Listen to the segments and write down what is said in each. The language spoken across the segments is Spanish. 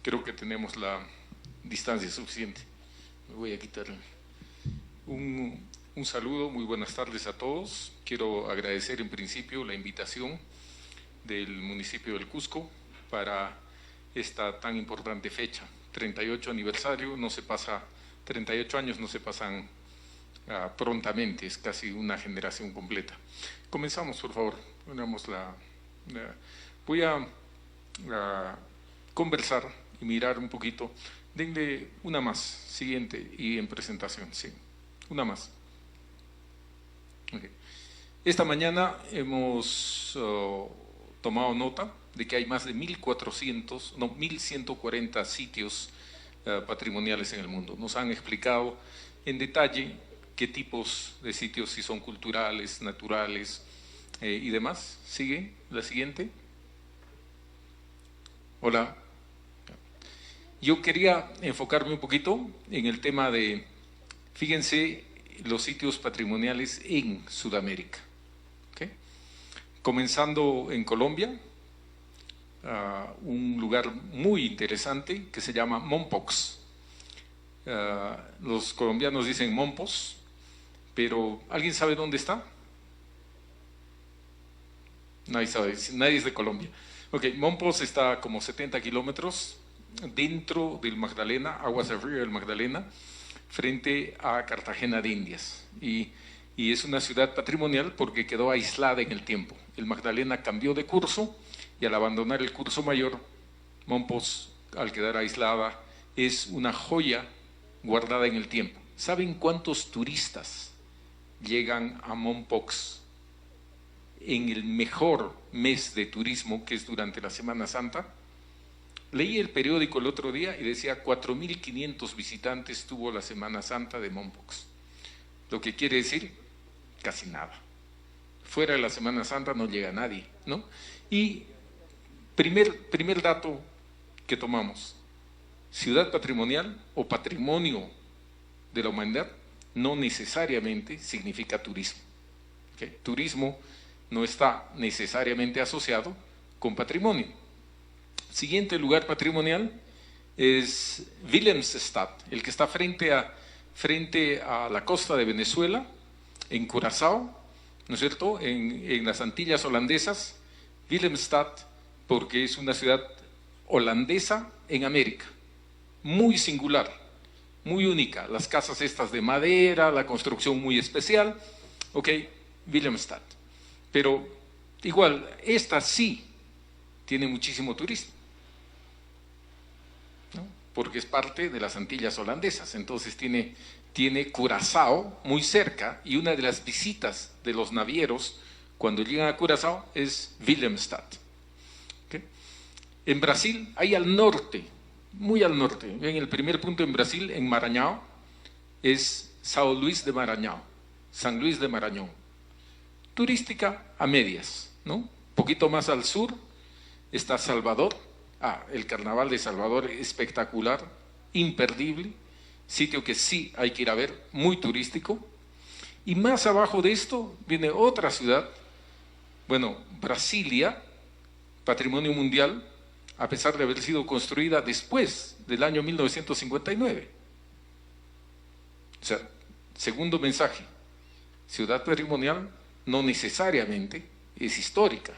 Creo que tenemos la distancia suficiente. Me voy a quitar un saludo, muy buenas tardes a todos. Quiero agradecer en principio la invitación del municipio del Cusco para esta tan importante fecha. 38 aniversario, 38 años no se pasan prontamente, es casi una generación completa. Comenzamos, por favor. Voy a conversar y mirar un poquito. Denle una más, siguiente, y en presentación, sí. Una más. Okay. Esta mañana hemos tomado nota de que hay más de 1.140 sitios patrimoniales en el mundo. Nos han explicado en detalle qué tipos de sitios, si son culturales, naturales y demás. ¿Sigue? La siguiente. Hola. Yo quería enfocarme un poquito en el tema de, fíjense, los sitios patrimoniales en Sudamérica. ¿Okay? Comenzando en Colombia, un lugar muy interesante que se llama Mompox. Los colombianos dicen Mompos, pero ¿alguien sabe dónde está? Nadie sabe, nadie es de Colombia. Ok, Mompox está como 70 kilómetros dentro del Magdalena, aguas del río del Magdalena, frente a Cartagena de Indias. Y es una ciudad patrimonial porque quedó aislada en el tiempo. El Magdalena cambió de curso y al abandonar el curso mayor, Mompox, al quedar aislada, es una joya guardada en el tiempo. ¿Saben cuántos turistas llegan a Mompox en el mejor mes de turismo, que es durante la Semana Santa? Leí el periódico el otro día y decía 4.500 visitantes tuvo la Semana Santa de Mompox. Lo que quiere decir, casi nada. Fuera de la Semana Santa no llega nadie, ¿no? Y primer dato que tomamos, ciudad patrimonial o patrimonio de la humanidad no necesariamente significa turismo. ¿Okay? Turismo no está necesariamente asociado con patrimonio. Siguiente lugar patrimonial es Willemstad, el que está frente a la costa de Venezuela, en Curazao, ¿no es cierto?, en las Antillas holandesas. Willemstad, porque es una ciudad holandesa en América, muy singular, muy única, las casas estas de madera, la construcción muy especial, ok, Willemstad. Pero igual, esta sí tiene muchísimo turismo, ¿no? Porque es parte de las Antillas holandesas, entonces tiene Curazao muy cerca, y una de las visitas de los navieros cuando llegan a Curazao es Willemstad. ¿Okay? En Brasil, ahí al norte, muy al norte, en el primer punto en Brasil, en Maranhão, es San Luis de Maranhão, San Luis de Maranhão. Turística a medias, ¿no? Un poquito más al sur está Salvador. El Carnaval de Salvador, espectacular, imperdible, sitio que sí hay que ir a ver, muy turístico. Y más abajo de esto viene otra ciudad, bueno, Brasilia, patrimonio mundial, a pesar de haber sido construida después del año 1959. O sea, segundo mensaje, ciudad patrimonial no necesariamente es histórica,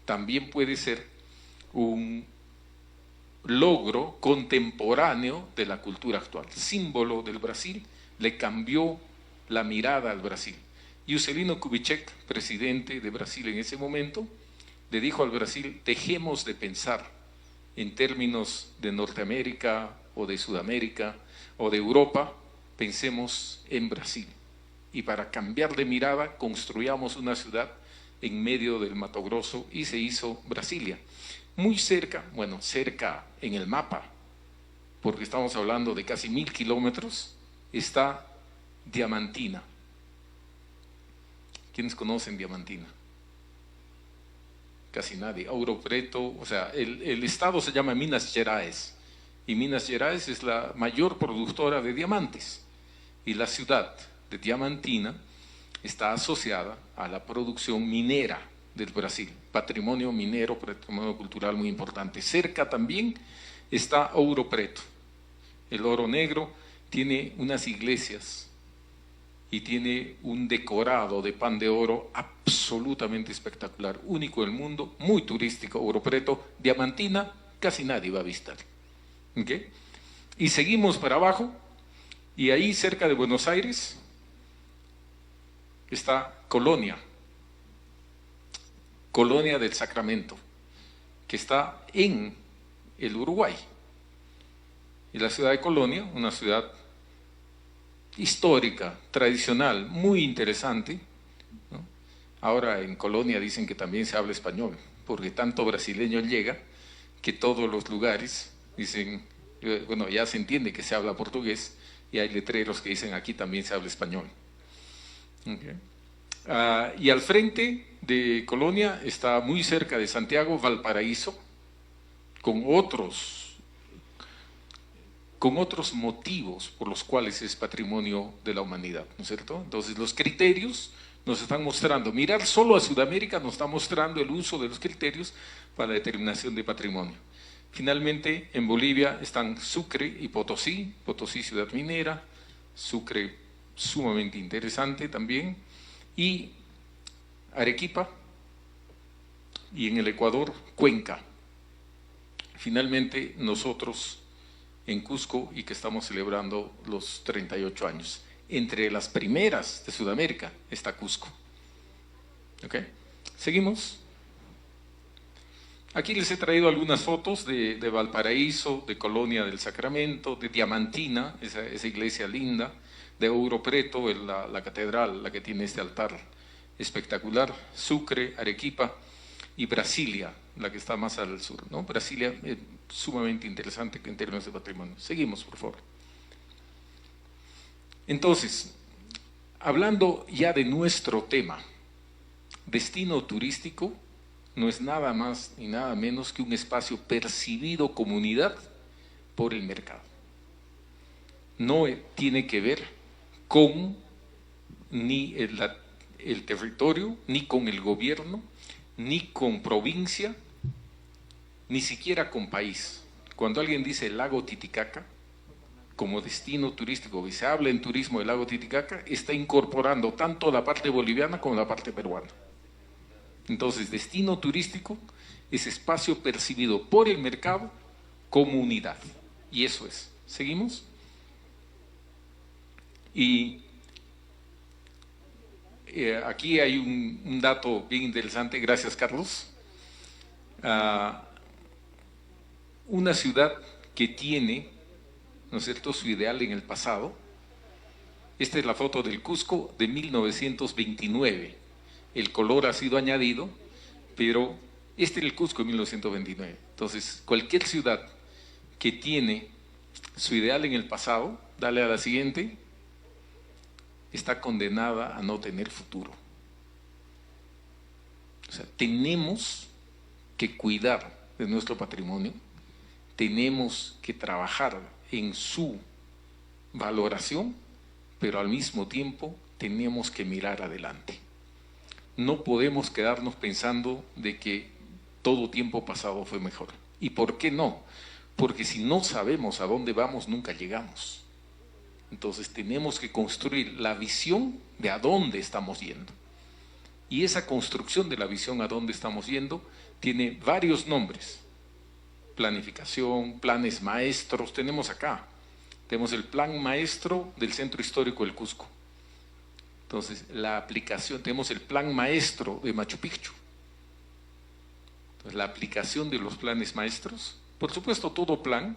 también puede ser un logro contemporáneo de la cultura actual, símbolo del Brasil, le cambió la mirada al Brasil. Juscelino Kubitschek, presidente de Brasil en ese momento, le dijo al Brasil, dejemos de pensar en términos de Norteamérica o de Sudamérica o de Europa, pensemos en Brasil. Y para cambiar de mirada, construyamos una ciudad en medio del Mato Grosso y se hizo Brasilia. Muy cerca, bueno, cerca en el mapa, porque estamos hablando de casi 1.000 kilómetros, está Diamantina. ¿Quiénes conocen Diamantina? Casi nadie. Ouro Preto, o sea, el estado se llama Minas Gerais, y Minas Gerais es la mayor productora de diamantes, y la ciudad de Diamantina está asociada a la producción minera del Brasil, patrimonio minero, patrimonio cultural muy importante. Cerca también está Ouro Preto. El oro negro tiene unas iglesias y tiene un decorado de pan de oro absolutamente espectacular, único del mundo, muy turístico. Ouro Preto, Diamantina, casi nadie va a visitar. ¿Okay? Y seguimos para abajo, y ahí cerca de Buenos Aires está Colonia del Sacramento, que está en el Uruguay. Y la ciudad de Colonia, una ciudad histórica, tradicional, muy interesante, ¿no? Ahora en Colonia dicen que también se habla español, porque tanto brasileño llega que todos los lugares dicen, bueno, ya se entiende que se habla portugués, y hay letreros que dicen aquí también se habla español. Okay. Y al frente de Colonia está muy cerca de Santiago, Valparaíso, con otros motivos por los cuales es patrimonio de la humanidad, ¿no es cierto? Entonces los criterios nos están mostrando, mirar solo a Sudamérica nos está mostrando el uso de los criterios para la determinación de patrimonio. Finalmente, en Bolivia están Sucre y Potosí, Potosí ciudad minera, Sucre sumamente interesante también, y Arequipa, y en el Ecuador, Cuenca. Finalmente, nosotros en Cusco, y que estamos celebrando los 38 años. Entre las primeras de Sudamérica está Cusco. ¿Ok? Seguimos. Aquí les he traído algunas fotos de Valparaíso, de Colonia del Sacramento, de Diamantina, esa iglesia linda, de Ouro Preto, la catedral, la que tiene este altar espectacular, Sucre, Arequipa y Brasilia, la que está más al sur, ¿no? Brasilia es sumamente interesante en términos de patrimonio. Seguimos, por favor. Entonces, hablando ya de nuestro tema, destino turístico no es nada más ni nada menos que un espacio percibido como unidad por el mercado. No tiene que ver con ni el territorio, ni con el gobierno, ni con provincia, ni siquiera con país. Cuando alguien dice el lago Titicaca como destino turístico y se habla en turismo del lago Titicaca, está incorporando tanto la parte boliviana como la parte peruana. Entonces, destino turístico es espacio percibido por el mercado como unidad. Y eso es. ¿Seguimos? Y aquí hay un dato bien interesante. Gracias, Carlos. Una ciudad que tiene, ¿no es cierto?, su ideal en el pasado. Esta es la foto del Cusco de 1929. El color ha sido añadido, pero este es el Cusco de 1929. Entonces, cualquier ciudad que tiene su ideal en el pasado, dale a la siguiente, está condenada a no tener futuro. O sea, tenemos que cuidar de nuestro patrimonio, tenemos que trabajar en su valoración, pero al mismo tiempo tenemos que mirar adelante. No podemos quedarnos pensando de que todo tiempo pasado fue mejor. ¿Y por qué no? Porque si no sabemos a dónde vamos, nunca llegamos. Entonces tenemos que construir la visión de a dónde estamos yendo. Y esa construcción de la visión a dónde estamos yendo tiene varios nombres. Planificación, planes maestros, tenemos acá. Tenemos el plan maestro del Centro Histórico del Cusco. Entonces, la aplicación, tenemos el plan maestro de Machu Picchu. Entonces, la aplicación de los planes maestros, por supuesto, todo plan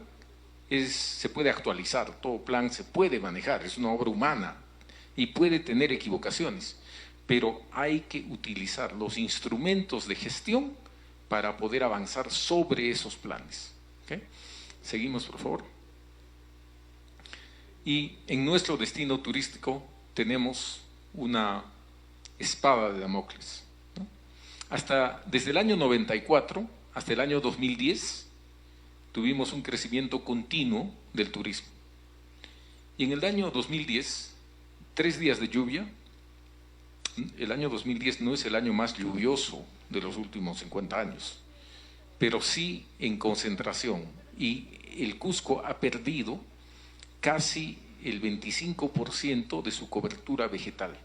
se puede actualizar, todo plan se puede manejar, es una obra humana y puede tener equivocaciones, pero hay que utilizar los instrumentos de gestión para poder avanzar sobre esos planes. ¿Okay? Seguimos, por favor. Y en nuestro destino turístico tenemos una espada de Damocles, ¿no? Desde el año 94 hasta el año 2010 tuvimos un crecimiento continuo del turismo. Y en el año 2010, 3 días de lluvia. El año 2010 no es el año más lluvioso de los últimos 50 años, pero sí en concentración. Y el Cusco ha perdido casi el 25% de su cobertura vegetal,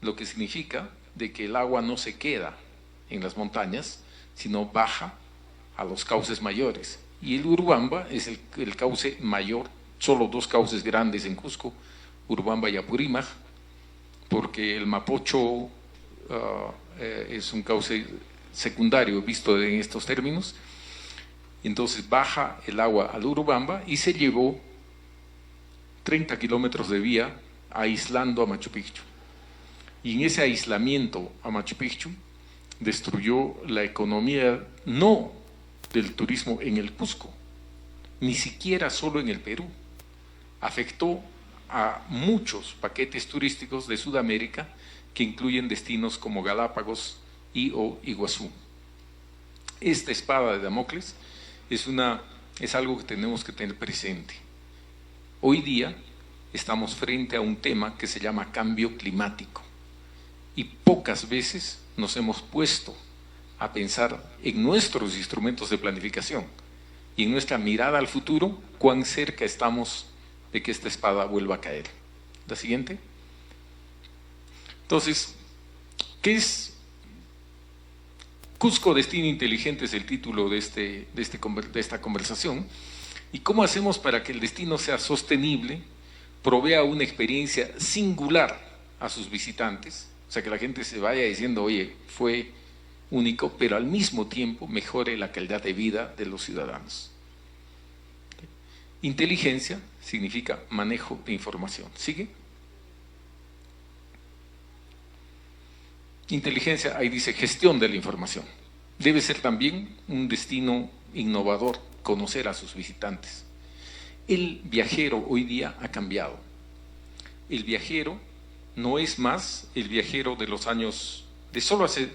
lo que significa de que el agua no se queda en las montañas, sino baja a los cauces mayores. Y el Urubamba es el cauce mayor, solo dos cauces grandes en Cusco, Urubamba y Apurímac, porque el Mapocho es un cauce secundario visto en estos términos. Entonces baja el agua al Urubamba y se llevó 30 kilómetros de vía aislando a Machu Picchu. Y en ese aislamiento a Machu Picchu destruyó la economía no del turismo en el Cusco, ni siquiera solo en el Perú. Afectó a muchos paquetes turísticos de Sudamérica que incluyen destinos como Galápagos y o Iguazú. Esta espada de Damocles es algo que tenemos que tener presente. Hoy día estamos frente a un tema que se llama cambio climático y pocas veces nos hemos puesto a pensar en nuestros instrumentos de planificación y en nuestra mirada al futuro, cuán cerca estamos de que esta espada vuelva a caer. La siguiente. Entonces, ¿qué es Cusco Destino Inteligente? Es el título de esta conversación. ¿Y cómo hacemos para que el destino sea sostenible, provea una experiencia singular a sus visitantes? O sea, que la gente se vaya diciendo, oye, fue único, pero al mismo tiempo mejore la calidad de vida de los ciudadanos. Inteligencia significa manejo de información. ¿Sigue? Inteligencia, ahí dice gestión de la información. Debe ser también un destino innovador, conocer a sus visitantes. El viajero hoy día ha cambiado. El viajero no es más el viajero de los años, de solo hace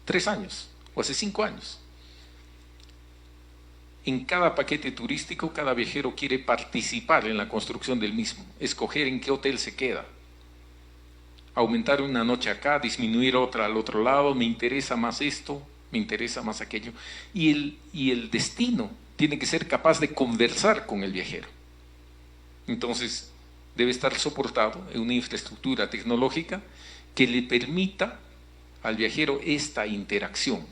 3 años o hace 5 años. En cada paquete turístico, cada viajero quiere participar en la construcción del mismo, escoger en qué hotel se queda, aumentar una noche acá, disminuir otra al otro lado, me interesa más esto, me interesa más aquello. Y el destino tiene que ser capaz de conversar con el viajero. Entonces, debe estar soportado en una infraestructura tecnológica que le permita al viajero esta interacción.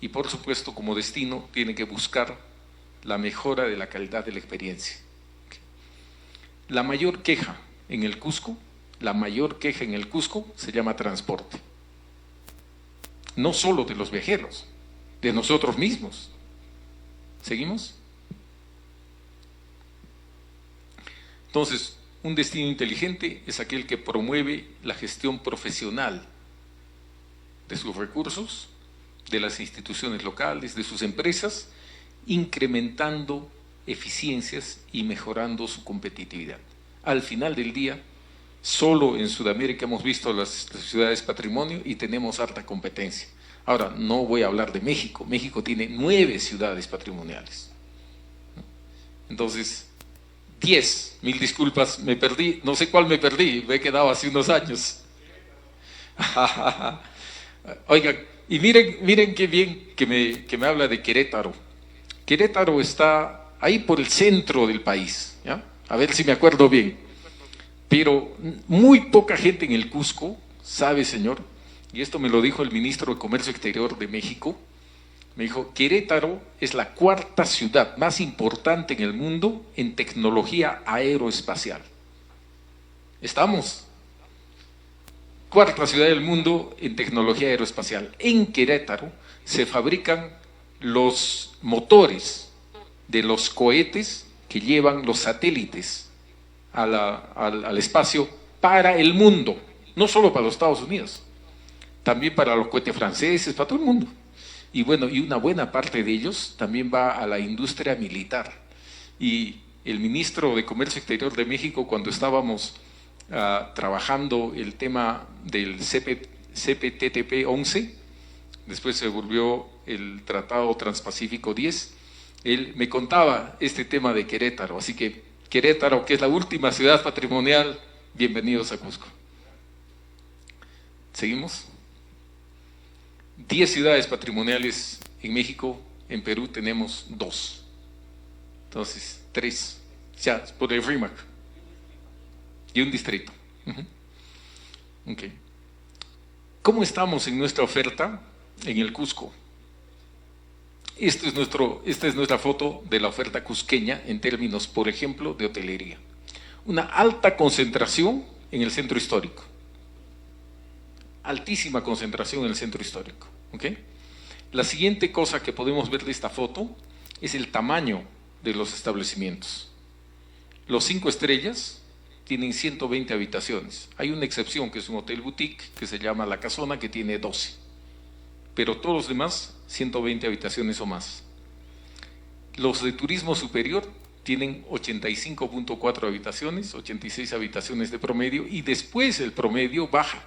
Y por supuesto, como destino, tiene que buscar la mejora de la calidad de la experiencia. La mayor queja en el Cusco se llama transporte. No solo de los viajeros, de nosotros mismos. ¿Seguimos? Entonces, un destino inteligente es aquel que promueve la gestión profesional de sus recursos, de las instituciones locales, de sus empresas, incrementando eficiencias y mejorando su competitividad. Al final del día, solo en Sudamérica hemos visto las ciudades patrimonio y tenemos harta competencia. Ahora, no voy a hablar de México. México tiene 9 ciudades patrimoniales. Entonces, 10, 1000 disculpas, me perdí, no sé cuál me perdí, me he quedado hace unos años. Oiga, y miren qué bien que me habla de Querétaro. Querétaro está ahí por el centro del país, ¿ya? A ver si me acuerdo bien. Pero muy poca gente en el Cusco sabe, señor, y esto me lo dijo el ministro de Comercio Exterior de México, me dijo, Querétaro es la 4ª ciudad más importante en el mundo en tecnología aeroespacial. ¿Estamos? 4ª ciudad del mundo en tecnología aeroespacial. En Querétaro se fabrican los motores de los cohetes que llevan los satélites al espacio para el mundo, no solo para los Estados Unidos, también para los cohetes franceses, para todo el mundo. Y bueno, y una buena parte de ellos también va a la industria militar. Y el ministro de Comercio Exterior de México, cuando estábamos trabajando el tema del CPTPP 11, después se volvió el Tratado Transpacífico 10, él me contaba este tema de Querétaro. Así que Querétaro, que es la última ciudad patrimonial, bienvenidos a Cusco. ¿Seguimos? 10 ciudades patrimoniales en México, en Perú tenemos 2. Entonces, 3, ya, por el RIMAC. Y un distrito. Okay. ¿Cómo estamos en nuestra oferta en el Cusco? Esta es nuestra foto de la oferta cusqueña en términos, por ejemplo, de hotelería. Una alta concentración en el centro histórico. Altísima concentración en el centro histórico. ¿Okay? La siguiente cosa que podemos ver de esta foto es el tamaño de los establecimientos. Los 5 estrellas tienen 120 habitaciones. Hay una excepción que es un hotel boutique que se llama La Casona, que tiene 12. Pero todos los demás, 120 habitaciones o más. Los de turismo superior tienen 85.4 habitaciones, 86 habitaciones de promedio, y después el promedio baja.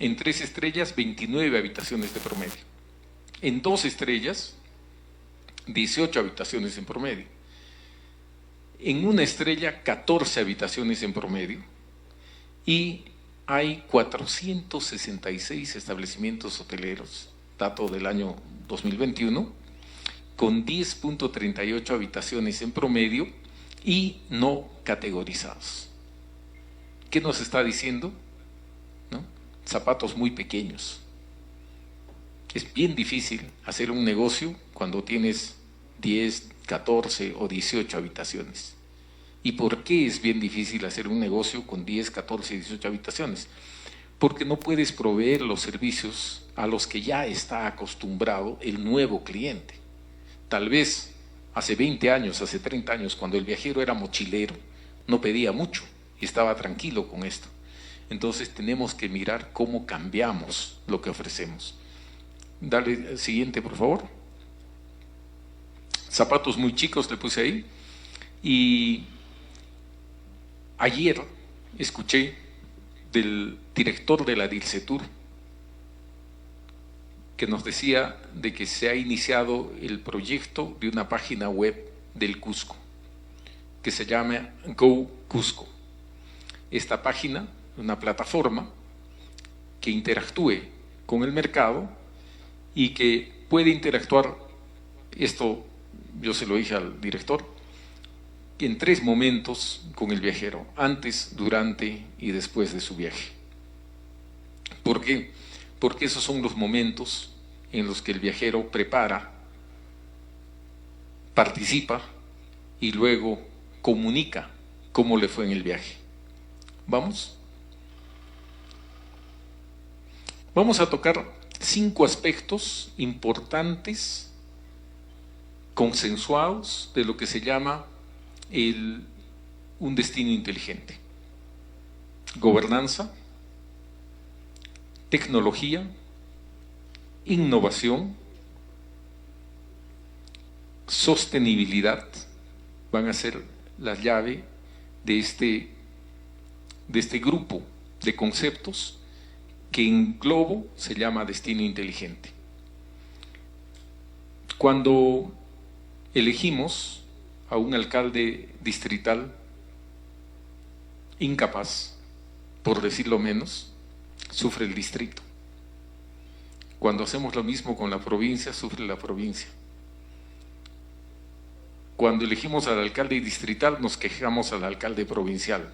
En 3 estrellas, 29 habitaciones de promedio. En 2 estrellas, 18 habitaciones en promedio. En 1 estrella, 14 habitaciones en promedio. Y hay 466 establecimientos hoteleros, dato del año 2021, con 10.38 habitaciones en promedio y no categorizados. ¿Qué nos está diciendo? ¿No? Zapatos muy pequeños. Es bien difícil hacer un negocio cuando tienes 10, 14 o 18 habitaciones. ¿Y por qué es bien difícil hacer un negocio con 10, 14, 18 habitaciones? Porque no puedes proveer los servicios a los que ya está acostumbrado el nuevo cliente. Tal vez hace 20 años, hace 30 años, cuando el viajero era mochilero, no pedía mucho y estaba tranquilo con esto. Entonces tenemos que mirar cómo cambiamos lo que ofrecemos. Dale el siguiente, por favor. Zapatos muy chicos le puse ahí. Y ayer escuché del director de la DIRCETUR que nos decía de que se ha iniciado el proyecto de una página web del Cusco que se llama Go Cusco. Esta página, una plataforma que interactúe con el mercado y que puede interactuar, esto yo se lo dije al director, en 3 momentos con el viajero: antes, durante y después de su viaje. ¿Por qué? Porque esos son los momentos en los que el viajero prepara, participa y luego comunica cómo le fue en el viaje. ¿Vamos? Vamos a tocar 5 aspectos importantes, consensuados, de lo que se llama un destino inteligente. Gobernanza, tecnología, innovación, sostenibilidad van a ser la llave de este grupo de conceptos que en globo se llama destino inteligente. Cuando elegimos a un alcalde distrital incapaz, por decirlo menos, sufre el distrito. Cuando hacemos lo mismo con la provincia, sufre la provincia. Cuando elegimos al alcalde distrital, nos quejamos al alcalde provincial.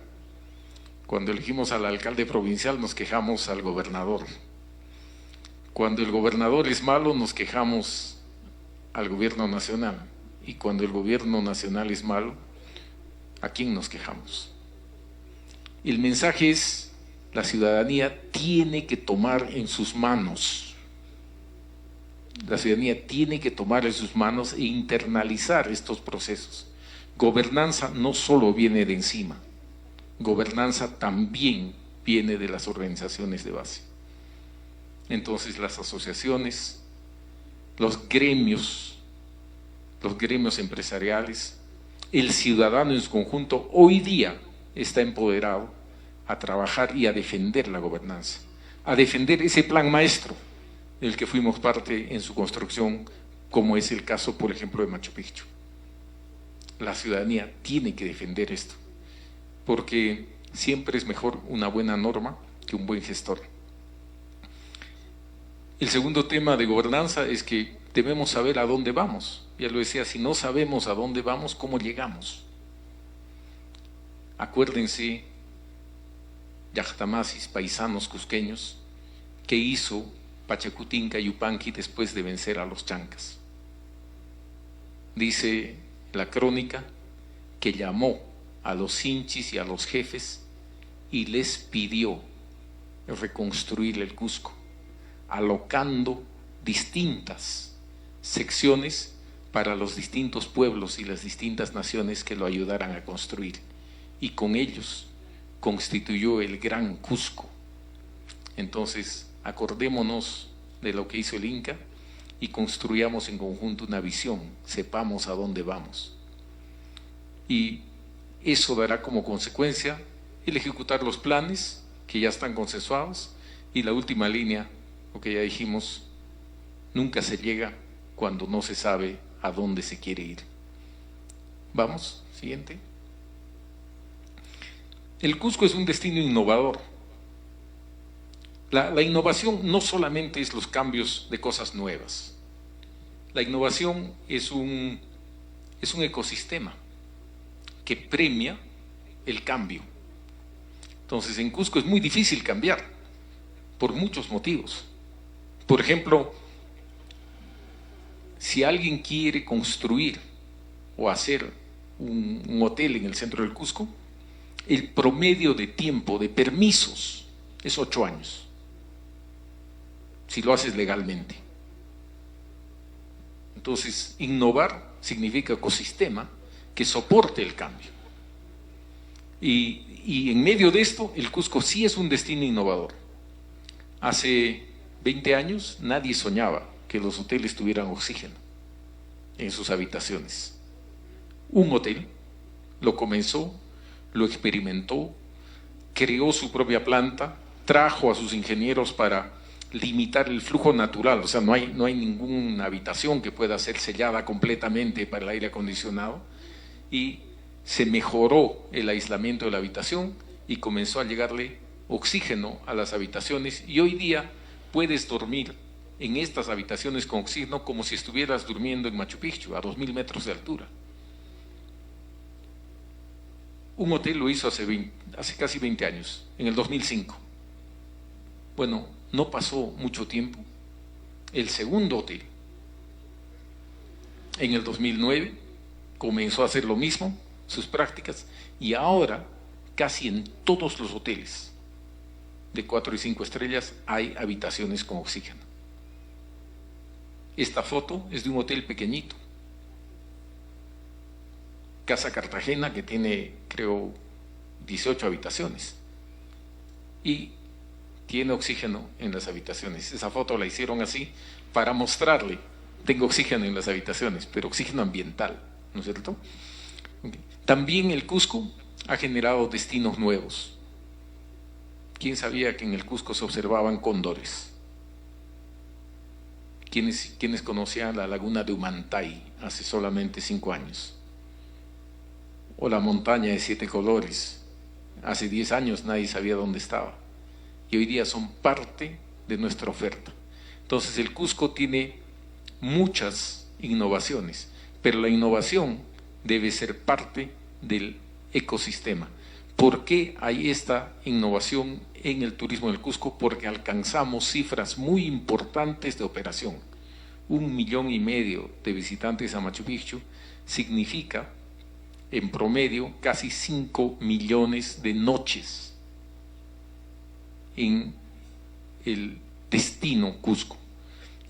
Cuando elegimos al alcalde provincial, nos quejamos al gobernador. Cuando el gobernador es malo, nos quejamos al gobierno nacional. Y cuando el gobierno nacional es malo, ¿a quién nos quejamos? El mensaje es: la ciudadanía tiene que tomar en sus manos. La ciudadanía tiene que tomar en sus manos e internalizar estos procesos. Gobernanza no solo viene de encima, gobernanza también viene de las organizaciones de base. Entonces las asociaciones, los gremios empresariales, el ciudadano en su conjunto, hoy día está empoderado a trabajar y a defender la gobernanza, a defender ese plan maestro del que fuimos parte en su construcción, como es el caso, por ejemplo, de Machu Picchu. La ciudadanía tiene que defender esto, porque siempre es mejor una buena norma que un buen gestor. El segundo tema de gobernanza es que debemos saber a dónde vamos. Ya lo decía, si no sabemos a dónde vamos, ¿cómo llegamos? Acuérdense, Llactamasis, paisanos cusqueños, ¿qué hizo Pachacutinca Yupanqui después de vencer a los chancas? Dice la crónica que llamó a los hinchis y a los jefes y les pidió reconstruir el Cusco, alocando distintas secciones para los distintos pueblos y las distintas naciones que lo ayudaran a construir. Y con ellos constituyó el Gran Cusco. Entonces, acordémonos de lo que hizo el Inca y construyamos en conjunto una visión, sepamos a dónde vamos. Y eso dará como consecuencia el ejecutar los planes que ya están consensuados, y la última línea, lo que ya dijimos, nunca se llega cuando no se sabe a dónde se quiere ir. Vamos, siguiente. El Cusco es un destino innovador. La innovación no solamente es los cambios de cosas nuevas. La innovación es un ecosistema que premia el cambio. Entonces, en Cusco es muy difícil cambiar por muchos motivos. Por ejemplo, si alguien quiere construir o hacer un hotel en el centro del Cusco, el promedio de tiempo de permisos es 8 años, si lo haces legalmente. Entonces, innovar significa ecosistema que soporte el cambio. Y en medio de esto, el Cusco sí es un destino innovador. Hace 20 años nadie soñaba que los hoteles tuvieran oxígeno en sus habitaciones. Un hotel lo comenzó, lo experimentó, creó su propia planta, trajo a sus ingenieros para limitar el flujo natural, o sea, no hay ninguna habitación que pueda ser sellada completamente para el aire acondicionado, y se mejoró el aislamiento de la habitación y comenzó a llegarle oxígeno a las habitaciones, y hoy día puedes dormir en estas habitaciones con oxígeno como si estuvieras durmiendo en Machu Picchu, a 2000 metros de altura. Un hotel lo hizo hace casi 20 años, en el 2005. Bueno, no pasó mucho tiempo. El segundo hotel, en el 2009, comenzó a hacer lo mismo, sus prácticas, y ahora casi en todos los hoteles de 4 y 5 estrellas hay habitaciones con oxígeno. Esta foto es de un hotel pequeñito, Casa Cartagena, que tiene, creo, 18 habitaciones y tiene oxígeno en las habitaciones. Esa foto la hicieron así para mostrarle, tengo oxígeno en las habitaciones, pero oxígeno ambiental, ¿no es cierto? Okay. También el Cusco ha generado destinos nuevos. ¿Quién sabía que en el Cusco se observaban cóndores? ¿Quiénes conocían la laguna de Humantay hace solamente 5 años? O la montaña de 7 colores. Hace 10 años nadie sabía dónde estaba. Y hoy día son parte de nuestra oferta. Entonces el Cusco tiene muchas innovaciones, pero la innovación debe ser parte del ecosistema. ¿Por qué hay esta innovación en el turismo del Cusco? Porque alcanzamos cifras muy importantes de operación. 1,5 millones de visitantes a Machu Picchu significa en promedio casi 5 millones de noches en el destino Cusco.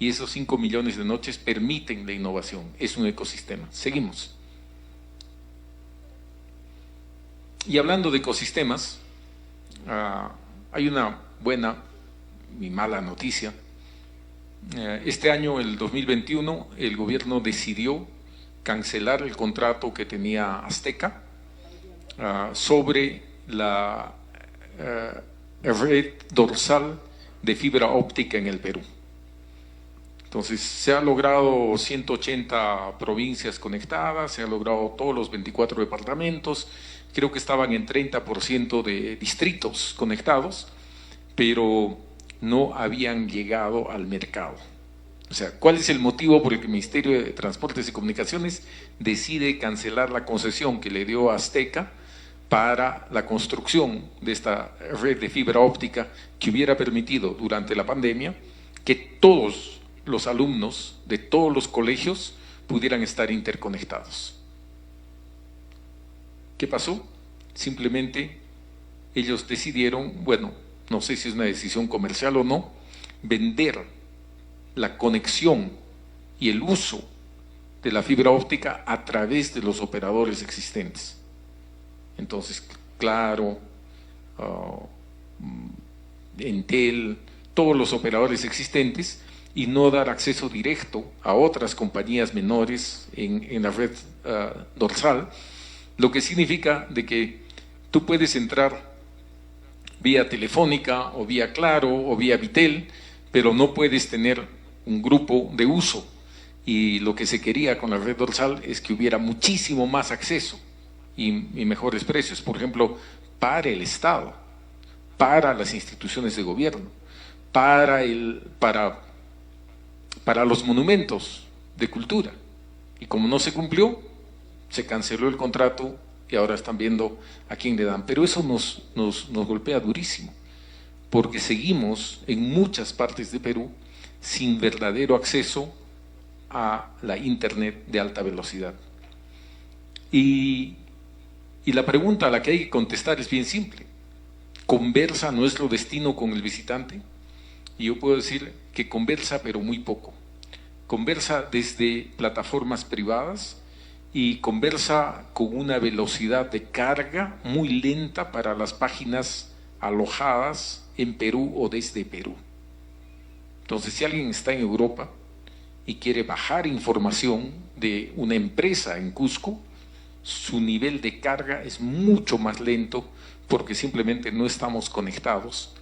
Y esos 5 millones de noches permiten la innovación, es un ecosistema. Seguimos. Y hablando de ecosistemas, hay una buena y mala noticia. Este año, el 2021, el gobierno decidió cancelar el contrato que tenía Azteca sobre la red dorsal de fibra óptica en el Perú. Entonces, se ha logrado 180 provincias conectadas, se ha logrado todos los 24 departamentos, creo que estaban en 30% de distritos conectados, pero no habían llegado al mercado. O sea, ¿cuál es el motivo por el que el Ministerio de Transportes y Comunicaciones decide cancelar la concesión que le dio a Azteca para la construcción de esta red de fibra óptica que hubiera permitido durante la pandemia que todos los alumnos de todos los colegios pudieran estar interconectados? ¿Qué pasó? Simplemente ellos decidieron, bueno, no sé si es una decisión comercial o no, vender la conexión y el uso de la fibra óptica a través de los operadores existentes. Entonces, Claro, Entel, todos los operadores existentes, y no dar acceso directo a otras compañías menores en la red dorsal, lo que significa de que tú puedes entrar vía telefónica o vía Claro o vía Vitel, pero no puedes tener un grupo de uso. Y lo que se quería con la red dorsal es que hubiera muchísimo más acceso y mejores precios, por ejemplo, para el Estado, para las instituciones de gobierno, para los monumentos de cultura. Y como no se cumplió, se canceló el contrato y ahora están viendo a quién le dan. Pero eso nos golpea durísimo, porque seguimos en muchas partes de Perú sin verdadero acceso a la internet de alta velocidad. Y la pregunta a la que hay que contestar es bien simple. ¿Conversa nuestro destino con el visitante? Y yo puedo decir que conversa, pero muy poco. Conversa desde plataformas privadas y conversa con una velocidad de carga muy lenta para las páginas alojadas en Perú o desde Perú. Entonces, si alguien está en Europa y quiere bajar información de una empresa en Cusco, su nivel de carga es mucho más lento porque simplemente no estamos conectados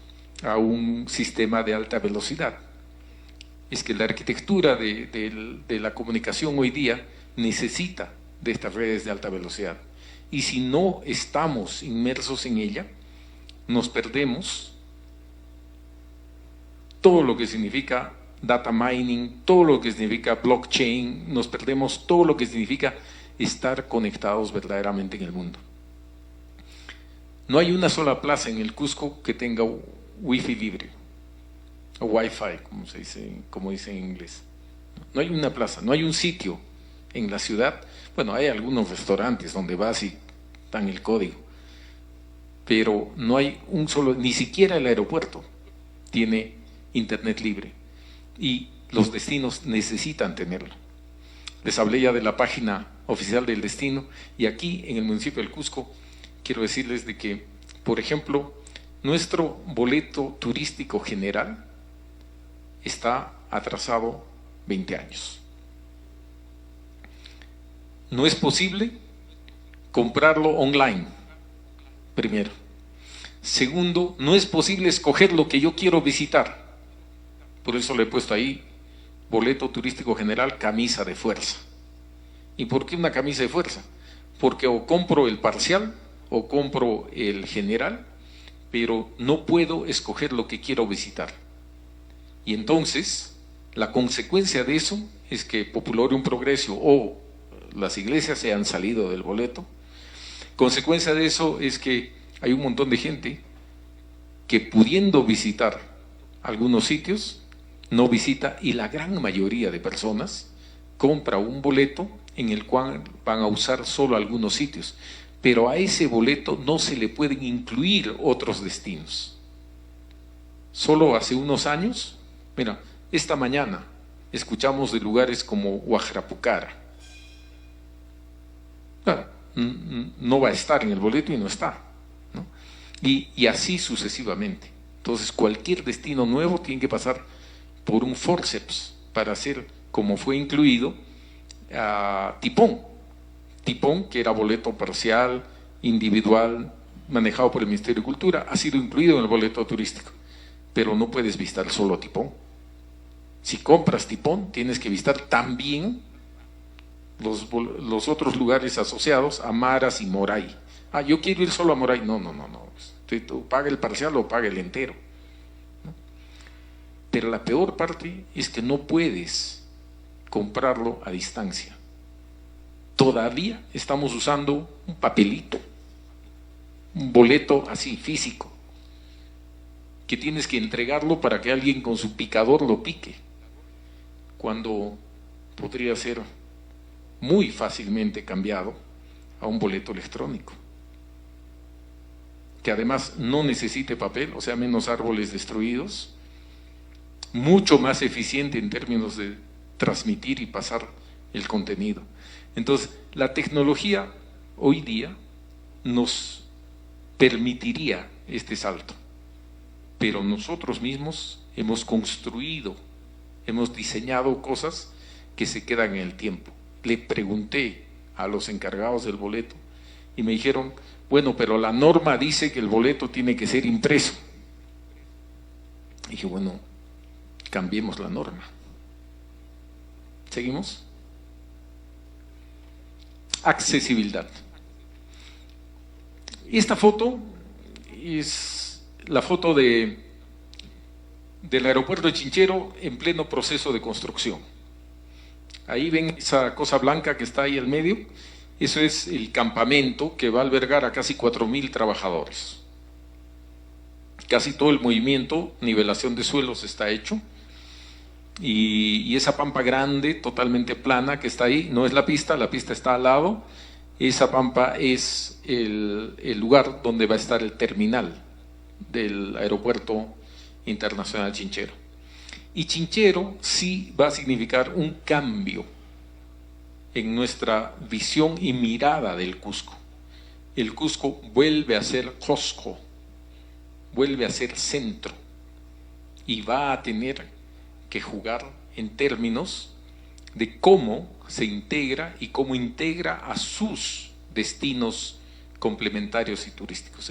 a un sistema de alta velocidad. Es que la arquitectura de la comunicación hoy día necesita de estas redes de alta velocidad. Y si no estamos inmersos en ella, nos perdemos todo lo que significa data mining, todo lo que significa blockchain, nos perdemos todo lo que significa estar conectados verdaderamente en el mundo. No hay una sola plaza en el Cusco que tenga wifi libre, o wifi, como dice en inglés. No hay una plaza, no hay un sitio en la ciudad. Bueno, hay algunos restaurantes donde vas y dan el código, pero no hay un solo, ni siquiera el aeropuerto tiene internet libre, y los destinos necesitan tenerlo. Les hablé ya de la página oficial del destino, y aquí en el municipio del Cusco quiero decirles de que, por ejemplo, nuestro boleto turístico general está atrasado 20 años. No es posible comprarlo online, primero. Segundo, no es posible escoger lo que yo quiero visitar. Por eso le he puesto ahí, boleto turístico general, camisa de fuerza. ¿Y por qué una camisa de fuerza? Porque o compro el parcial o compro el general, pero no puedo escoger lo que quiero visitar. Y entonces, la consecuencia de eso es que Populorium Progressio o las iglesias se han salido del boleto. Consecuencia de eso es que hay un montón de gente que, pudiendo visitar algunos sitios, no visita, y la gran mayoría de personas compra un boleto en el cual van a usar solo algunos sitios, pero a ese boleto no se le pueden incluir otros destinos. Solo hace unos años, mira, esta mañana escuchamos de lugares como Huajrapucara. Claro, no va a estar en el boleto y no está, ¿no? Y así sucesivamente. Entonces, cualquier destino nuevo tiene que pasar por un forceps para hacer, como fue incluido a Tipón, que era boleto parcial, individual, manejado por el Ministerio de Cultura, ha sido incluido en el boleto turístico, pero no puedes visitar solo Tipón. Si compras Tipón, tienes que visitar también los otros lugares asociados, Amaras y Moray. Yo quiero ir solo a Moray. No. Tú paga el parcial o paga el entero, ¿no? Pero la peor parte es que no puedes comprarlo a distancia. Todavía estamos usando un papelito, un boleto así, físico, que tienes que entregarlo para que alguien con su picador lo pique, cuando podría ser muy fácilmente cambiado a un boleto electrónico, que además no necesite papel, o sea, menos árboles destruidos, mucho más eficiente en términos de transmitir y pasar el contenido. Entonces, la tecnología hoy día nos permitiría este salto, pero nosotros mismos hemos construido, hemos diseñado cosas que se quedan en el tiempo. Le pregunté a los encargados del boleto y me dijeron, bueno, pero la norma dice que el boleto tiene que ser impreso. Y dije, bueno, cambiemos la norma. ¿Seguimos? Accesibilidad. Esta foto es la foto del aeropuerto de Chinchero en pleno proceso de construcción. Ahí ven esa cosa blanca que está ahí al medio. Eso es el campamento que va a albergar a casi 4.000 trabajadores. Casi todo el movimiento, nivelación de suelos está hecho. Y esa pampa grande, totalmente plana que está ahí, no es la pista está al lado. Esa pampa es el lugar donde va a estar el terminal del aeropuerto internacional Chinchero. Y Chinchero sí va a significar un cambio en nuestra visión y mirada del Cusco. El Cusco vuelve a ser Cusco, vuelve a ser centro, y va a tener que jugar en términos de cómo se integra y cómo integra a sus destinos complementarios y turísticos.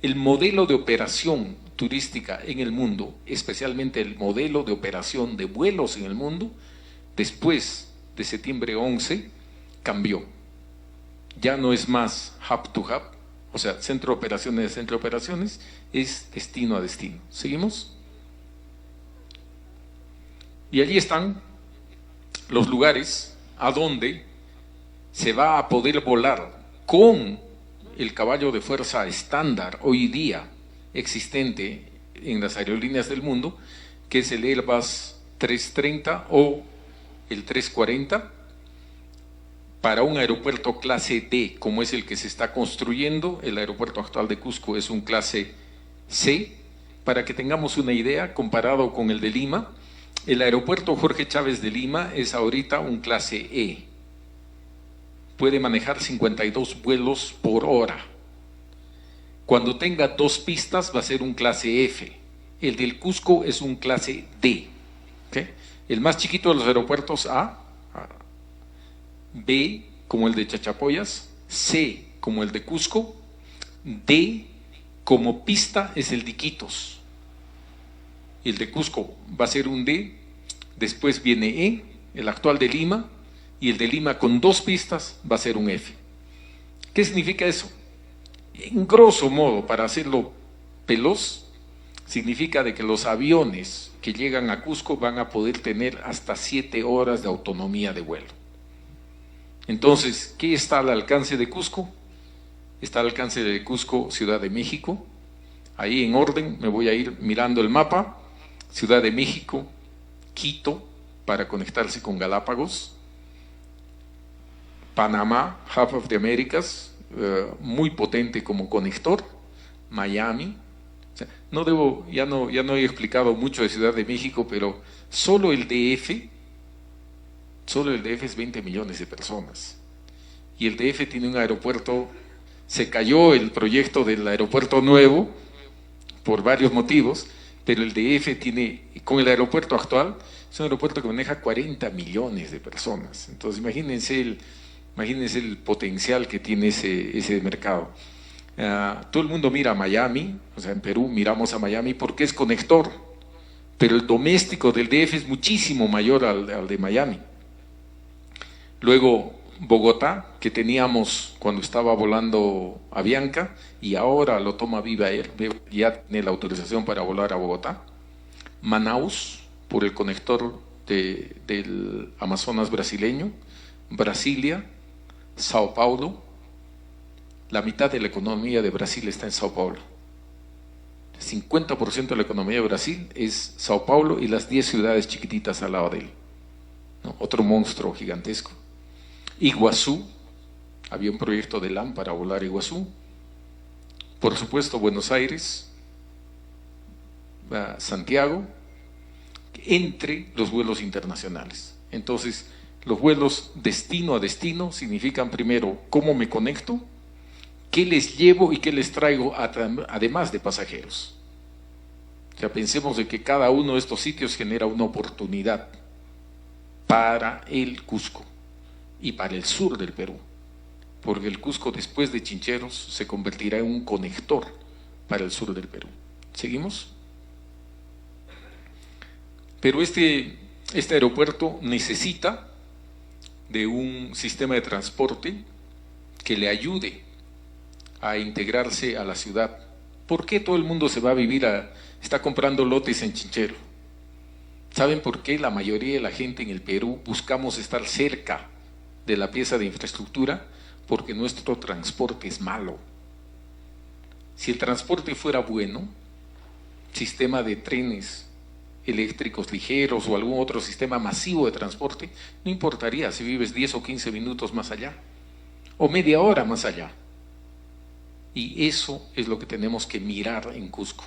El modelo de operación turística en el mundo, especialmente el modelo de operación de vuelos en el mundo, después de septiembre 11, cambió. Ya no es más hub to hub, o sea, centro de operaciones, es destino a destino. ¿Seguimos? Y allí están los lugares a donde se va a poder volar con el caballo de fuerza estándar hoy día existente en las aerolíneas del mundo, que es el Airbus 330 o el 340, para un aeropuerto clase D, como es el que se está construyendo. El aeropuerto actual de Cusco es un clase C. Para que tengamos una idea, comparado con el de Lima, el aeropuerto Jorge Chávez de Lima es ahorita un clase E. Puede manejar 52 vuelos por hora. Cuando tenga 2 pistas va a ser un clase F. El del Cusco es un clase D. ¿Okay? El más chiquito de los aeropuertos A, B como el de Chachapoyas, C como el de Cusco, D como pista es el de Iquitos. El de Cusco va a ser un D, después viene E, el actual de Lima, y el de Lima con 2 pistas va a ser un F. ¿Qué significa eso? En grosso modo, para hacerlo veloz, significa de que los aviones que llegan a Cusco van a poder tener hasta 7 horas de autonomía de vuelo. Entonces, ¿qué está al alcance de Cusco? Está al alcance de Cusco, Ciudad de México. Ahí en orden me voy a ir mirando el mapa. Ciudad de México, Quito, para conectarse con Galápagos, Panamá, Hub of the Americas, muy potente como conector, Miami. O sea, ya no he explicado mucho de Ciudad de México, pero solo el DF es 20 millones de personas. Y el DF tiene un aeropuerto, se cayó el proyecto del aeropuerto nuevo por varios motivos, pero el DF tiene, con el aeropuerto actual, es un aeropuerto que maneja 40 millones de personas. Entonces imagínense el potencial que tiene ese mercado. Todo el mundo mira a Miami, o sea, en Perú miramos a Miami porque es conector, pero el doméstico del DF es muchísimo mayor al de Miami. Luego Bogotá, que teníamos cuando estaba volando Avianca, y ahora lo toma Viva Air, ya tiene la autorización para volar a Bogotá. Manaus, por el conector del Amazonas brasileño, Brasilia, Sao Paulo. La mitad de la economía de Brasil está en Sao Paulo. 50% de la economía de Brasil es Sao Paulo y las 10 ciudades chiquititas al lado de él, ¿no? Otro monstruo gigantesco. Iguazú, había un proyecto de LAM para volar Iguazú. Por supuesto, Buenos Aires, Santiago, entre los vuelos internacionales. Entonces, los vuelos destino a destino significan primero cómo me conecto, qué les llevo y qué les traigo además de pasajeros. O sea, pensemos de que cada uno de estos sitios genera una oportunidad para el Cusco y para el sur del Perú, porque el Cusco después de Chincheros se convertirá en un conector para el sur del Perú. ¿Seguimos? Pero este aeropuerto necesita de un sistema de transporte que le ayude a integrarse a la ciudad. ¿Por qué todo el mundo se va a vivir está comprando lotes en Chinchero? ¿Saben por qué la mayoría de la gente en el Perú buscamos estar cerca de la pieza de infraestructura? Porque nuestro transporte es malo. Si el transporte fuera bueno, sistema de trenes eléctricos ligeros o algún otro sistema masivo de transporte, no importaría si vives 10 o 15 minutos más allá o media hora más allá. Y eso es lo que tenemos que mirar en Cusco.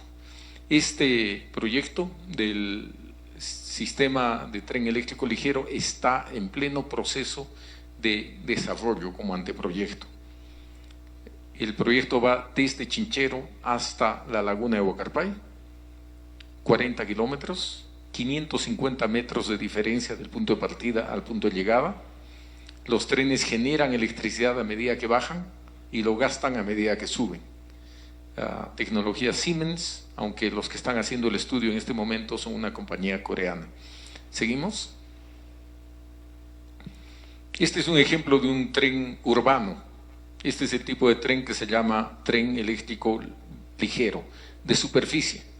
Este proyecto del sistema de tren eléctrico ligero está en pleno proceso de desarrollo como anteproyecto. El proyecto va desde Chinchero hasta la laguna de Huacarpay, 40 kilómetros, 550 metros de diferencia del punto de partida al punto de llegada. Los trenes generan electricidad a medida que bajan y lo gastan a medida que suben. Tecnología Siemens, aunque los que están haciendo el estudio en este momento son una compañía coreana. ¿Seguimos? Este es un ejemplo de un tren urbano. Este es el tipo de tren que se llama tren eléctrico ligero, de superficie.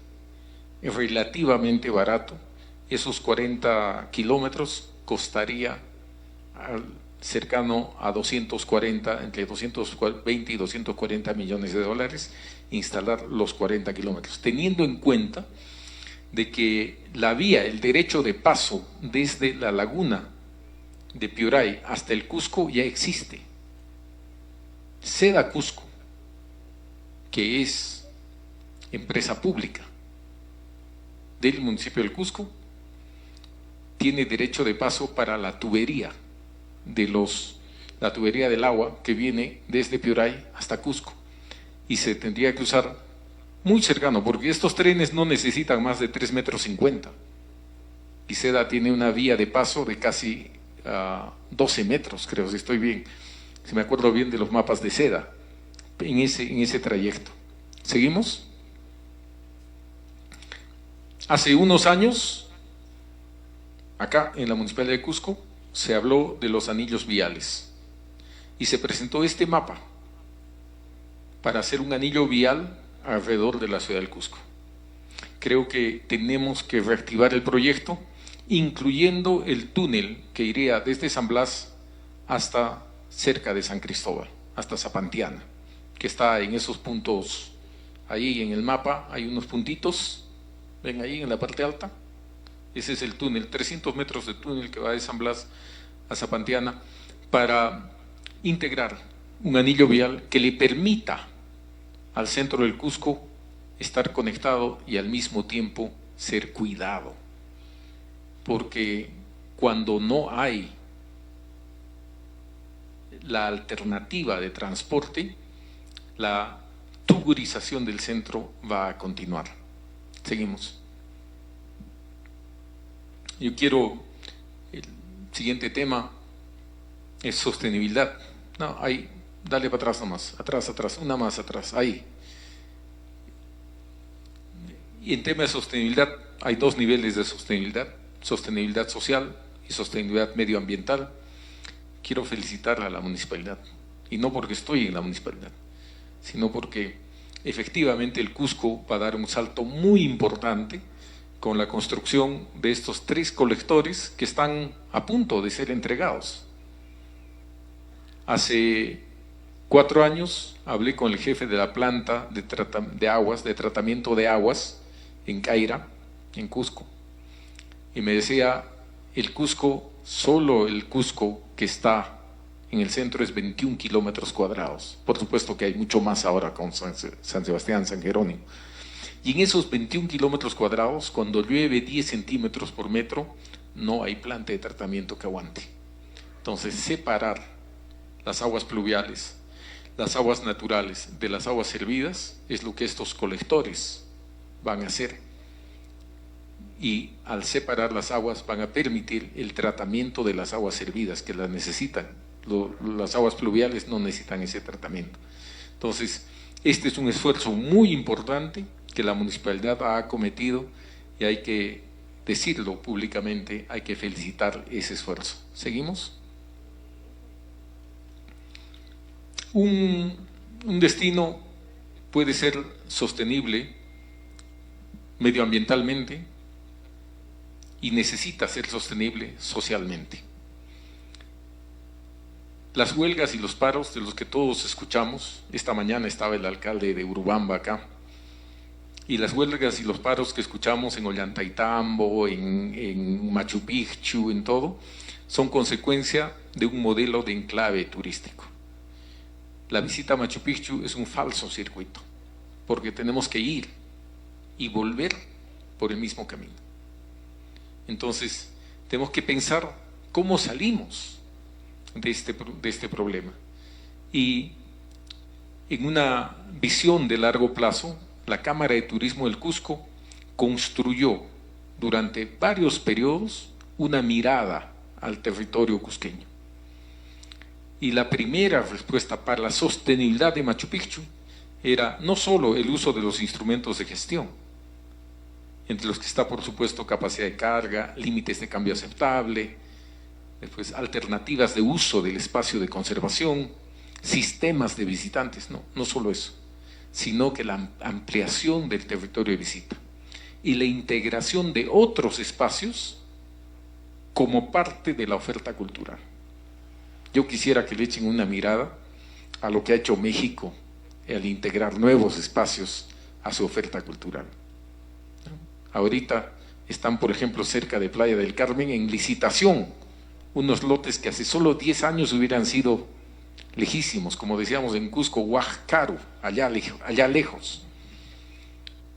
Es relativamente barato. Esos 40 kilómetros costaría cercano a 240, entre 220 y 240 millones de dólares instalar los 40 kilómetros, teniendo en cuenta de que la vía, el derecho de paso desde la laguna de Piuray hasta el Cusco ya existe. Seda Cusco, que es empresa pública del municipio del Cusco, tiene derecho de paso para la tubería la tubería del agua que viene desde Piuray hasta Cusco, y se tendría que usar muy cercano, porque estos trenes no necesitan más de 3,50 metros, y Seda tiene una vía de paso de casi 12 metros, creo, si estoy bien, si me acuerdo bien de los mapas de Seda, en ese trayecto. ¿Seguimos? Hace unos años, acá en la Municipalidad de Cusco, se habló de los anillos viales y se presentó este mapa para hacer un anillo vial alrededor de la ciudad del Cusco. Creo que tenemos que reactivar el proyecto, incluyendo el túnel que iría desde San Blas hasta cerca de San Cristóbal, hasta Zapantiana, que está en esos puntos. Ahí en el mapa hay unos puntitos, ven ahí en la parte alta. Ese es el túnel, 300 metros de túnel que va de San Blas a Zapantiana, para integrar un anillo vial que le permita al centro del Cusco estar conectado y al mismo tiempo ser cuidado. Porque cuando no hay la alternativa de transporte, la tuburización del centro va a continuar. Seguimos. Yo quiero, el siguiente tema es sostenibilidad. No, ahí, dale para atrás nomás, atrás, una más atrás, ahí. Y en tema de sostenibilidad hay dos niveles de sostenibilidad: sostenibilidad social y sostenibilidad medioambiental. Quiero felicitar a la municipalidad, y no porque estoy en la municipalidad, sino porque efectivamente el Cusco va a dar un salto muy importante con la construcción de estos 3 colectores que están a punto de ser entregados. Hace 4 años hablé con el jefe de la planta de tratamiento de aguas en Caira, en Cusco, y me decía, solo el Cusco que está en el centro es 21 kilómetros cuadrados. Por supuesto que hay mucho más ahora con San Sebastián, San Jerónimo. Y en esos 21 kilómetros cuadrados, cuando llueve 10 centímetros por metro, no hay planta de tratamiento que aguante. Entonces, separar las aguas pluviales, las aguas naturales de las aguas servidas, es lo que estos colectores van a hacer. Y al separar las aguas van a permitir el tratamiento de las aguas servidas que las necesitan. Las aguas pluviales no necesitan ese tratamiento. Entonces, este es un esfuerzo muy importante que la municipalidad ha acometido y hay que decirlo públicamente, hay que felicitar ese esfuerzo. ¿Seguimos? Un destino puede ser sostenible medioambientalmente y necesita ser sostenible socialmente. Las huelgas y los paros de los que todos escuchamos, esta mañana estaba el alcalde de Urubamba acá, y las huelgas y los paros que escuchamos en Ollantaytambo, en Machu Picchu, en todo, son consecuencia de un modelo de enclave turístico. La visita a Machu Picchu es un falso circuito, porque tenemos que ir y volver por el mismo camino. Entonces, tenemos que pensar cómo salimos de este problema. Y en una visión de largo plazo, la Cámara de Turismo del Cusco construyó durante varios periodos una mirada al territorio cusqueño. Y la primera respuesta para la sostenibilidad de Machu Picchu era no solo el uso de los instrumentos de gestión, entre los que está, por supuesto, capacidad de carga, límites de cambio aceptable, después alternativas de uso del espacio de conservación, sistemas de visitantes, no solo eso, sino que la ampliación del territorio de visita y la integración de otros espacios como parte de la oferta cultural. Yo quisiera que le echen una mirada a lo que ha hecho México al integrar nuevos espacios a su oferta cultural. Ahorita están, por ejemplo, cerca de Playa del Carmen en licitación unos lotes que hace solo 10 años hubieran sido lejísimos, como decíamos en Cusco, Huascaru, allá lejos,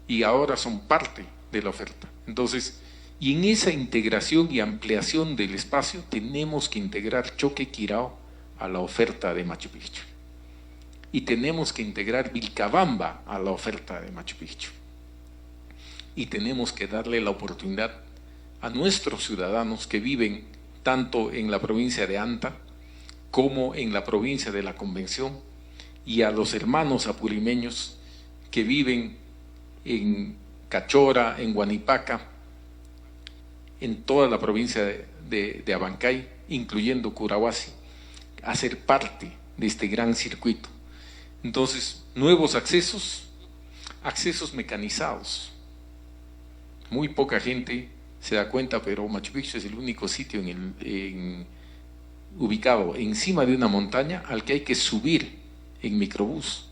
y ahora son parte de la oferta. Entonces, y en esa integración y ampliación del espacio tenemos que integrar Choquequirao a la oferta de Machu Picchu, y tenemos que integrar Vilcabamba a la oferta de Machu Picchu, y tenemos que darle la oportunidad a nuestros ciudadanos que viven tanto en la provincia de Anta como en la provincia de la Convención, y a los hermanos apurimeños que viven en Cachora, en Huanipaca, en toda la provincia de Abancay, incluyendo Curahuasi, a ser parte de este gran circuito. Entonces, nuevos accesos mecanizados. Muy poca gente se da cuenta, pero Machu Picchu es el único sitio ubicado encima de una montaña al que hay que subir en microbús.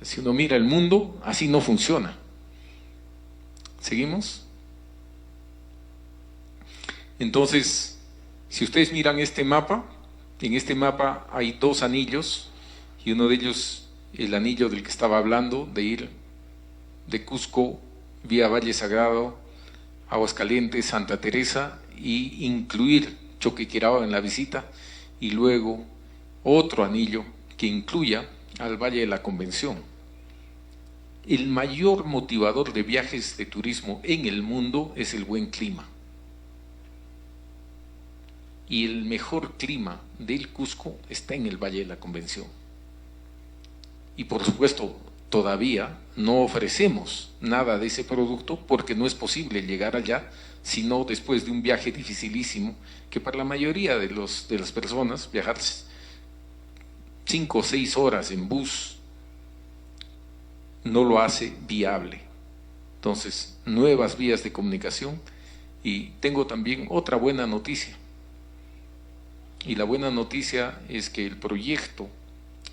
Si uno mira el mundo, así no funciona. ¿Seguimos? Entonces, si ustedes miran este mapa, en este mapa hay 2 anillos, y uno de ellos, el anillo del que estaba hablando, de ir de Cusco vía Valle Sagrado, Aguascalientes, Santa Teresa, y incluir Choquequirao en la visita, y luego otro anillo que incluya al Valle de la Convención. El mayor motivador de viajes de turismo en el mundo es el buen clima. Y el mejor clima del Cusco está en el Valle de la Convención. Y por supuesto, todavía no ofrecemos nada de ese producto porque no es posible llegar allá, sino después de un viaje dificilísimo, que para la mayoría de las personas viajar 5 o 6 horas en bus no lo hace viable. Entonces, nuevas vías de comunicación. Y tengo también otra buena noticia. Y la buena noticia es que el proyecto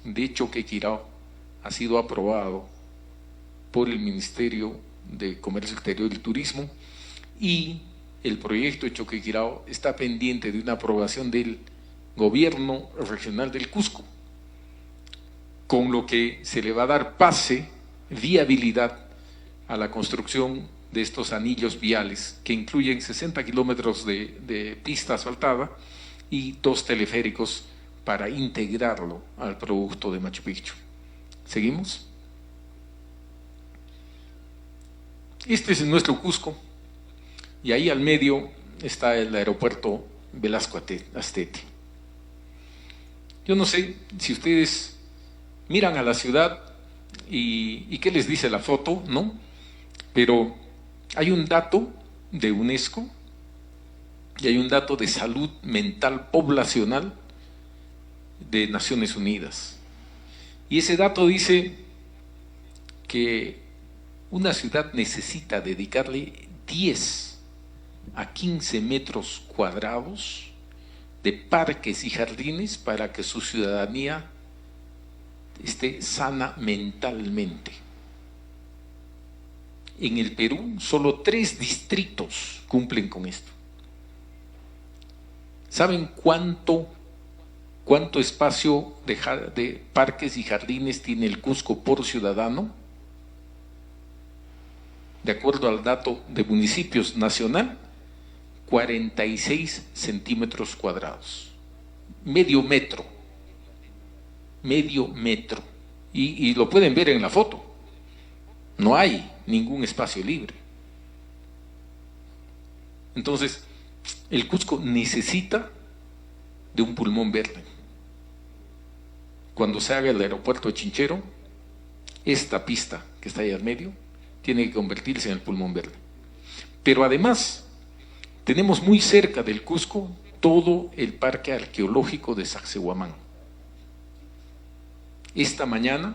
de Choquequirao ha sido aprobado por el Ministerio de Comercio Exterior y Turismo, y el proyecto de Choquequirao está pendiente de una aprobación del Gobierno Regional del Cusco, con lo que se le va a dar pase, viabilidad a la construcción de estos anillos viales que incluyen 60 kilómetros de pista asfaltada y 2 teleféricos para integrarlo al producto de Machu Picchu. ¿Seguimos? Este es nuestro Cusco, y ahí al medio está el aeropuerto Velasco Astete. Yo no sé si ustedes miran a la ciudad y qué les dice la foto, ¿no? Pero hay un dato de UNESCO y hay un dato de salud mental poblacional de Naciones Unidas. Y ese dato dice que una ciudad necesita dedicarle 10 a 15 metros cuadrados de parques y jardines para que su ciudadanía esté sana mentalmente. En el Perú, solo 3 distritos cumplen con esto. ¿Saben cuánto espacio de parques y jardines tiene el Cusco por ciudadano? De acuerdo al dato de municipios nacional, 46 centímetros cuadrados. Medio metro. Y lo pueden ver en la foto. No hay ningún espacio libre. Entonces, el Cusco necesita de un pulmón verde. Cuando se haga el aeropuerto de Chinchero, esta pista que está ahí al medio tiene que convertirse en el pulmón verde. Pero además, tenemos muy cerca del Cusco todo el parque arqueológico de Sacsayhuamán. Esta mañana,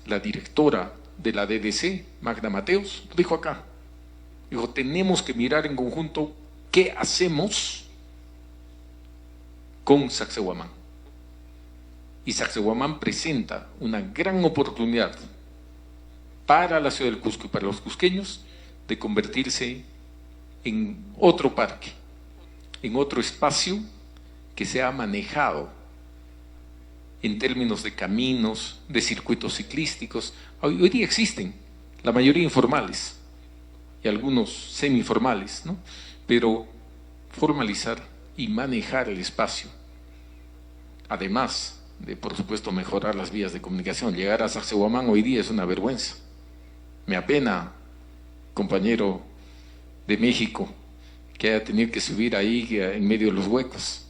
la directora de la DDC, Magda Mateos, dijo acá, dijo, tenemos que mirar en conjunto qué hacemos con Sacsayhuamán. Y Sacsayhuamán presenta una gran oportunidad para la ciudad del Cusco y para los cusqueños de convertirse en otro parque, en otro espacio que sea manejado en términos de caminos, de circuitos ciclísticos. Hoy día existen, la mayoría informales y algunos semi-formales, ¿no? Pero formalizar y manejar el espacio, además de, por supuesto, mejorar las vías de comunicación. Llegar a Sacsayhuamán hoy día es una vergüenza. Me apena, compañero de México, que haya tenido que subir ahí en medio de los huecos.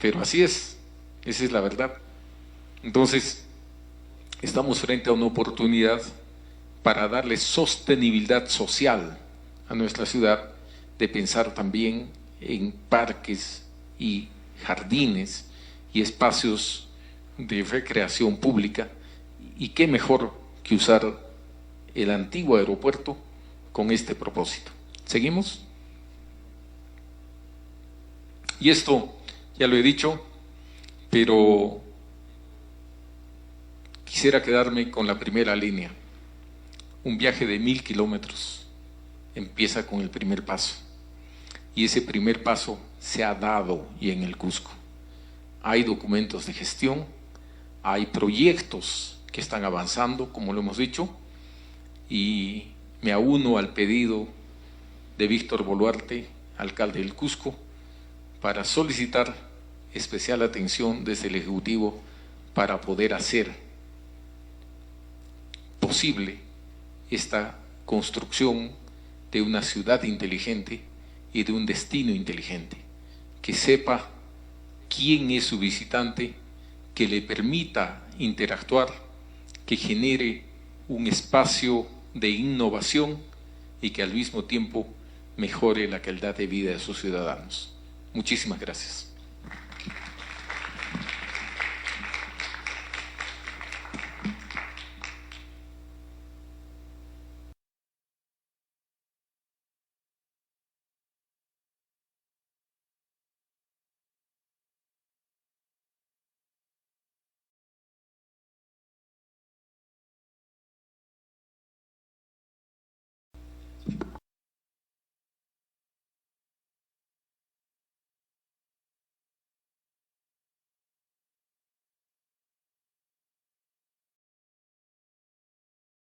Pero así es, esa es la verdad. Entonces, estamos frente a una oportunidad para darle sostenibilidad social a nuestra ciudad, de pensar también en parques y jardines y espacios de recreación pública. Y qué mejor que usar el antiguo aeropuerto con este propósito. ¿Seguimos? Y esto ya lo he dicho, pero quisiera quedarme con la primera línea. Un viaje de 1000 kilómetros empieza con el primer paso. Y ese primer paso se ha dado y en el Cusco. Hay documentos de gestión, hay proyectos que están avanzando, como lo hemos dicho, y me auno al pedido de Víctor Boluarte, alcalde del Cusco, para solicitar especial atención desde el Ejecutivo para poder hacer posible esta construcción de una ciudad inteligente y de un destino inteligente, que sepa quién es su visitante, que le permita interactuar, que genere un espacio de innovación y que al mismo tiempo mejore la calidad de vida de sus ciudadanos. Muchísimas gracias.